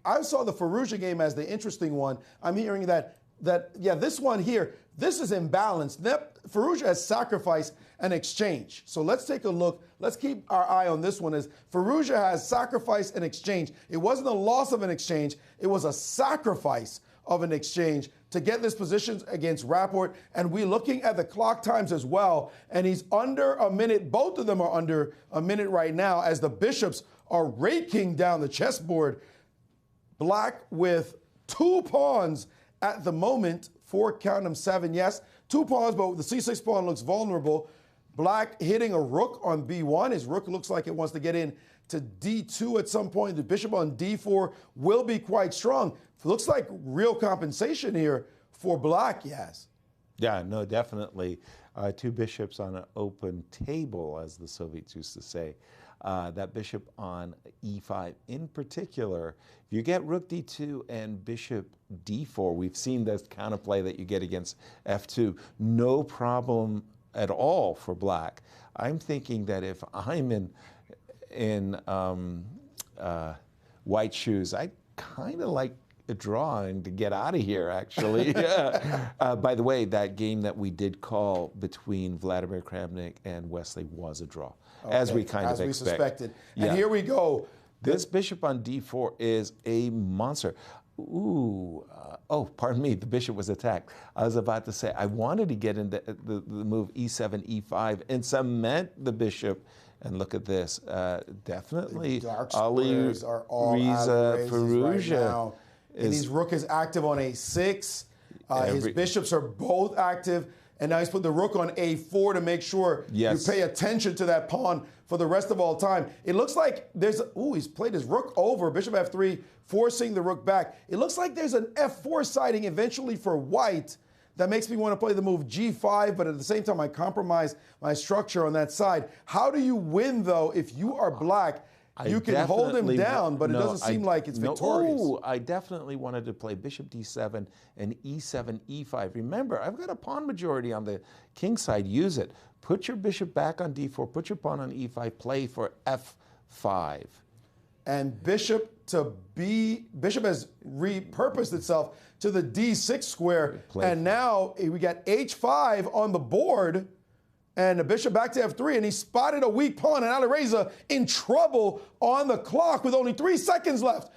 I saw the Fallujah game as the interesting one. I'm hearing that this one here, this is imbalanced. Fallujah has sacrificed an exchange. So let's take a look. Let's keep our eye on this one. As Fallujah has sacrificed an exchange. It wasn't a loss of an exchange. It was a sacrifice of an exchange to get this position against Rapport. And we're looking at the clock times as well. And he's under a minute. Both of them are under a minute right now as the bishops are raking down the chessboard. Black with 2 pawns at the moment. 4, count them, 7, yes. 2 pawns, but the C6 pawn looks vulnerable. Black hitting a rook on B1. His rook looks like it wants to get in to D2 at some point. The bishop on D4 will be quite strong. Looks like real compensation here for Black, yes. Yeah, no, definitely. 2 bishops on an open table, as the Soviets used to say. That bishop on E5 in particular, if you get rook D2 and bishop D4, we've seen this counterplay that you get against F2, no problem at all for Black. I'm thinking that if I'm in white shoes, I kind of like a draw and to get out of here, actually. By the way, that game that we did call between Vladimir Kramnik and Wesley was a draw, okay, as we kind of suspected. And here we go. This bishop on D4 is a monster. Ooh, oh, pardon me, the bishop was attacked. I was about to say, I wanted to get into the move E7, E5 and cement the bishop. And look at this, definitely Ali Reza Fallujah. And his rook is active on A6. His bishops are both active. And now he's put the rook on A4 to make sure you pay attention to that pawn for the rest of all time. It looks like there's, he's played his rook over, bishop F3, forcing the rook back. It looks like there's an F4 sighting eventually for white that makes me want to play the move G5, but at the same time, I compromise my structure on that side. How do you win, though, if you are Black? You can hold him down, but it doesn't seem like it's victorious. Oh, I definitely wanted to play bishop D7 and E7, E5. Remember, I've got a pawn majority on the king side. Use it. Put your bishop back on D4. Put your pawn on E5. Play for F5. And bishop has repurposed itself to the D6 square. And now we got H5 on the board. And the bishop back to F3, and he spotted a weak pawn, and Ali Reza in trouble on the clock with only 3 seconds left.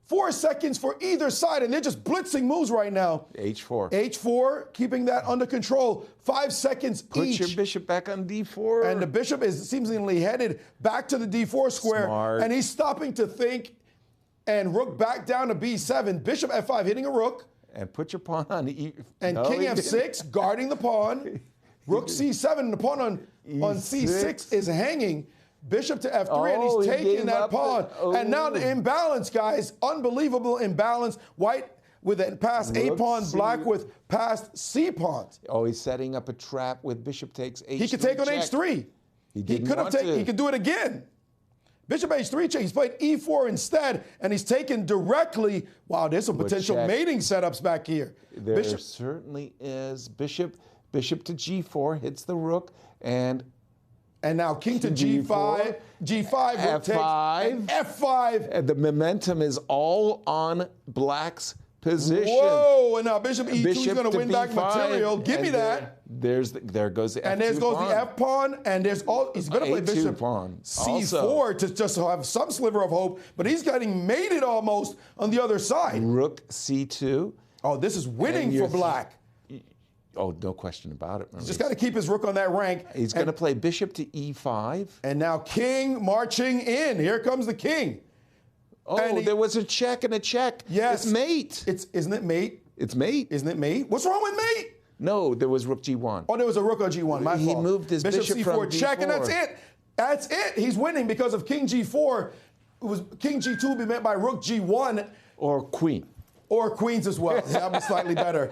4 seconds for either side, and they're just blitzing moves right now. H4. H4, keeping that under control. 5 seconds each. Put your bishop back on D4. And the bishop is seemingly headed back to the D4 square. Smart. And he's stopping to think, and rook back down to B7. Bishop F5 hitting a rook. And put your pawn on E. And king F6 guarding the pawn. Rook C7, and the pawn on C6 is hanging. Bishop to F3, and he's taking that pawn. And now the imbalance, guys. Unbelievable imbalance. White with a passed A pawn, Black with passed C pawns. Oh, he's setting up a trap with bishop takes H3. He could take on H3. He could do it again. Bishop H3 check. He's played E4 instead, and he's taken directly. Wow, there's some potential mating setups back here. There certainly is. Bishop to G4 hits the rook, and now king to G5, F5, and F5. And the momentum is all on Black's position. Whoa! And now Bishop E2 is going to win back material. Give me that. There goes the F2 and there goes pawn. The F pawn, and he's going to play Bishop pawn. C4 to just have some sliver of hope, but he's getting mated almost on the other side. Rook C2. Oh, this is winning for Black. Oh, no question about it. He's just got to keep his rook on that rank. He's going to play bishop to E5. And now king marching in. Here comes the king. Oh, there was a check and a check. Yes. It's mate. Isn't it mate? It's mate. Isn't it mate? What's wrong with mate? No, there was rook G1. Oh, there was a rook on G1. My fault. He moved his bishop C4 from check, D4. and that's it. That's it. He's winning because of king G4. It was king G2 would be met by rook G1. Or queen. Or queens as well. That was slightly better.